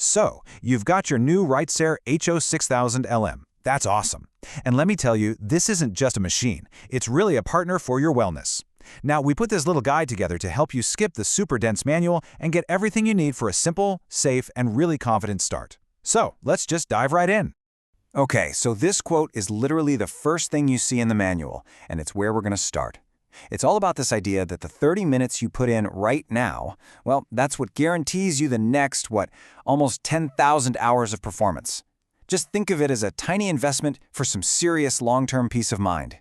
So, you've got your new RightzAir HO6000LM. That's awesome. And let me tell you, this isn't just a machine. It's really a partner for your wellness. Now, we put this little guide together to help you skip the super dense manual and get everything you need for a simple, safe, and really confident start. So, let's just dive right in. Okay, so this quote is literally the first thing you see in the manual, and it's where we're going to start. It's all about this idea that the 30 minutes you put in right now, well, that's what guarantees you the next, almost 10,000 hours of performance. Just think of it as a tiny investment for some serious long-term peace of mind.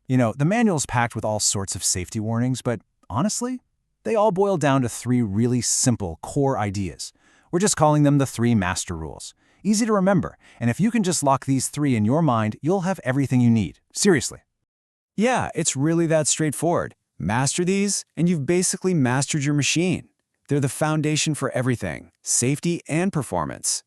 You know, the manual's packed with all sorts of safety warnings, but honestly, they all boil down to three really simple core ideas. We're just calling them the three master rules. Easy to remember, and if you can just lock these three in your mind, you'll have everything you need. Seriously. Yeah, it's really that straightforward. Master these, and you've basically mastered your machine. They're the foundation for everything, safety and performance.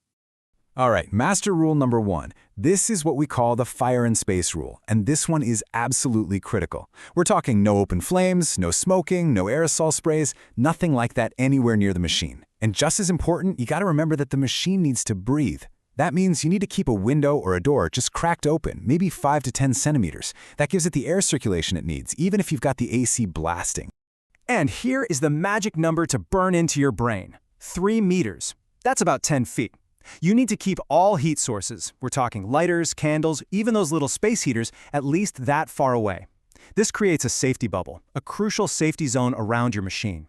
All right, master rule number 1. This is what we call the fire and space rule, and this one is absolutely critical. We're talking no open flames, no smoking, no aerosol sprays, nothing like that anywhere near the machine. And just as important, you gotta remember that the machine needs to breathe. That means you need to keep a window or a door just cracked open, maybe 5 to 10 centimeters. That gives it the air circulation it needs, even if you've got the AC blasting. And here is the magic number to burn into your brain. 3 meters. That's about 10 feet. You need to keep all heat sources, we're talking lighters, candles, even those little space heaters, at least that far away. This creates a safety bubble, a crucial safety zone around your machine.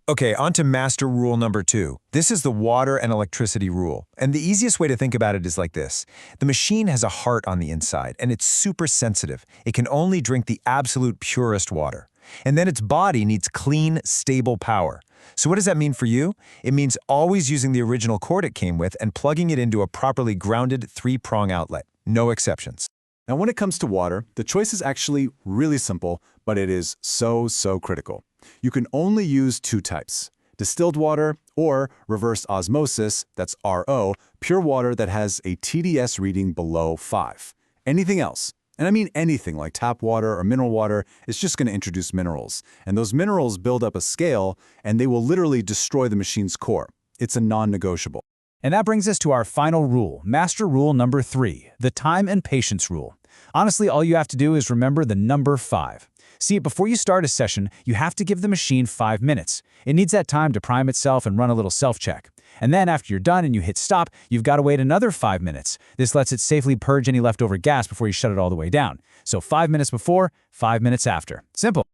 Okay, on to master rule number 2. This is the water and electricity rule. And the easiest way to think about it is like this. The machine has a heart on the inside, and it's super sensitive. It can only drink the absolute purest water. And then its body needs clean, stable power. So what does that mean for you? It means always using the original cord it came with and plugging it into a properly grounded 3-prong outlet. No exceptions. Now, when it comes to water, the choice is actually really simple, but it is so critical. You can only use 2 types: distilled water or reverse osmosis, that's RO, pure water that has a TDS reading below 5. Anything else, and I mean anything like tap water or mineral water, is just going to introduce minerals. And those minerals build up a scale, and they will literally destroy the machine's core. It's a non-negotiable. And that brings us to our final rule, master rule number 3, the time and patience rule. Honestly, all you have to do is remember the number 5. See, before you start a session, you have to give the machine 5 minutes. It needs that time to prime itself and run a little self-check. And then after you're done and you hit stop, you've got to wait another 5 minutes. This lets it safely purge any leftover gas before you shut it all the way down. So 5 minutes before, 5 minutes after. Simple.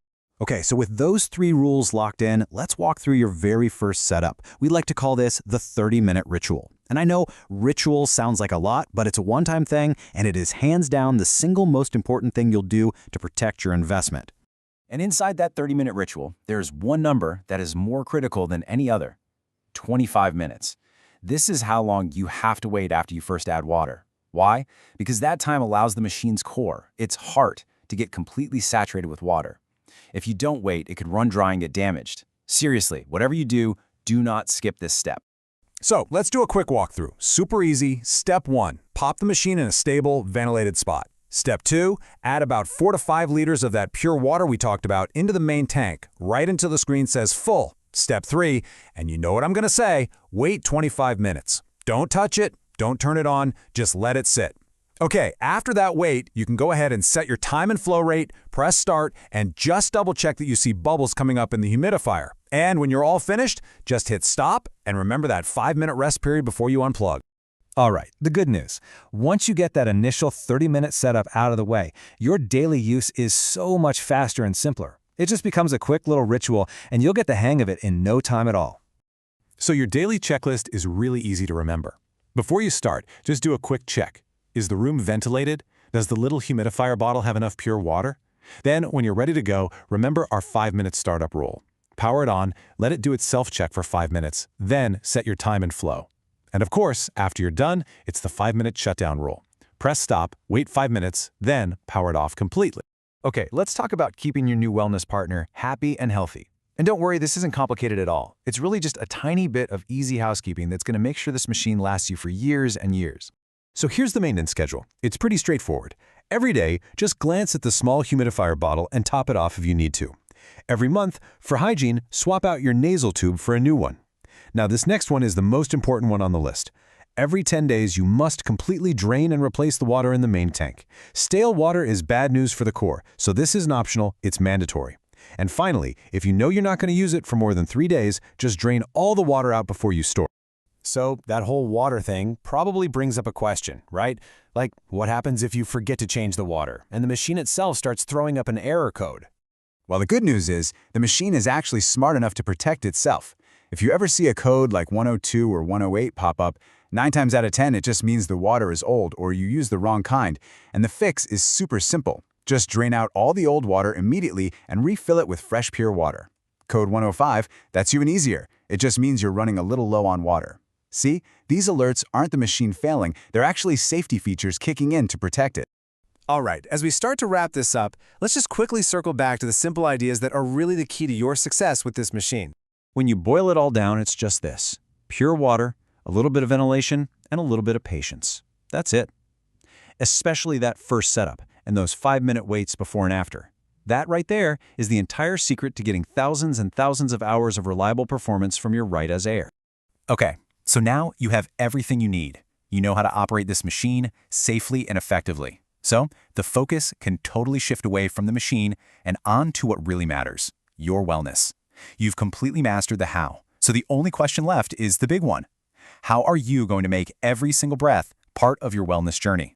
Okay, so with those 3 rules locked in, let's walk through your very first setup. We like to call this the 30-minute ritual. And I know ritual sounds like a lot, but it's a one-time thing, and it is hands down the single most important thing you'll do to protect your investment. And inside that 30-minute ritual, there's one number that is more critical than any other: 25 minutes. This is how long you have to wait after you first add water. Why? Because that time allows the machine's core, its heart, to get completely saturated with water. If you don't wait, it could run dry and get damaged. Seriously, whatever you do, do not skip this step. So let's do a quick walkthrough. Super easy. Step 1, pop the machine in a stable, ventilated spot. Step 2, add about 4 to 5 liters of that pure water we talked about into the main tank, right until the screen says full. Step 3, and you know what I'm going to say, wait 25 minutes. Don't touch it, don't turn it on, just let it sit. Okay, after that wait, you can go ahead and set your time and flow rate, press start, and just double check that you see bubbles coming up in the humidifier. And when you're all finished, just hit stop and remember that 5-minute rest period before you unplug. All right, the good news. Once you get that initial 30-minute setup out of the way, your daily use is so much faster and simpler. It just becomes a quick little ritual, and you'll get the hang of it in no time at all. So your daily checklist is really easy to remember. Before you start, just do a quick check. Is the room ventilated? Does the little humidifier bottle have enough pure water? Then, when you're ready to go, remember our 5-minute startup rule. Power it on, let it do its self-check for 5 minutes, then set your time and flow. And of course, after you're done, it's the 5-minute shutdown rule. Press stop, wait 5 minutes, then power it off completely. Okay, let's talk about keeping your new wellness partner happy and healthy. And don't worry, this isn't complicated at all. It's really just a tiny bit of easy housekeeping that's going to make sure this machine lasts you for years and years. So here's the maintenance schedule. It's pretty straightforward. Every day, just glance at the small humidifier bottle and top it off if you need to. Every month, for hygiene, swap out your nasal tube for a new one. Now, this next one is the most important one on the list. Every 10 days, you must completely drain and replace the water in the main tank. Stale water is bad news for the core, so this isn't optional, it's mandatory. And finally, if you know you're not going to use it for more than 3 days, just drain all the water out before you store. So that whole water thing probably brings up a question, right? Like, what happens if you forget to change the water and the machine itself starts throwing up an error code? Well, the good news is the machine is actually smart enough to protect itself. If you ever see a code like 102 or 108 pop up, 9 times out of 10 it just means the water is old or you used the wrong kind, and the fix is super simple. Just drain out all the old water immediately and refill it with fresh, pure water. Code 105, that's even easier. It just means you're running a little low on water. See, these alerts aren't the machine failing, they're actually safety features kicking in to protect it. All right, as we start to wrap this up, let's just quickly circle back to the simple ideas that are really the key to your success with this machine. When you boil it all down, it's just this: pure water, a little bit of ventilation, and a little bit of patience. That's it. Especially that first setup and those 5-minute waits before and after. That right there is the entire secret to getting thousands and thousands of hours of reliable performance from your RightzAir. Okay, so now you have everything you need. You know how to operate this machine safely and effectively. So the focus can totally shift away from the machine and on to what really matters: your wellness. You've completely mastered the how, so the only question left is the big one. How are you going to make every single breath part of your wellness journey?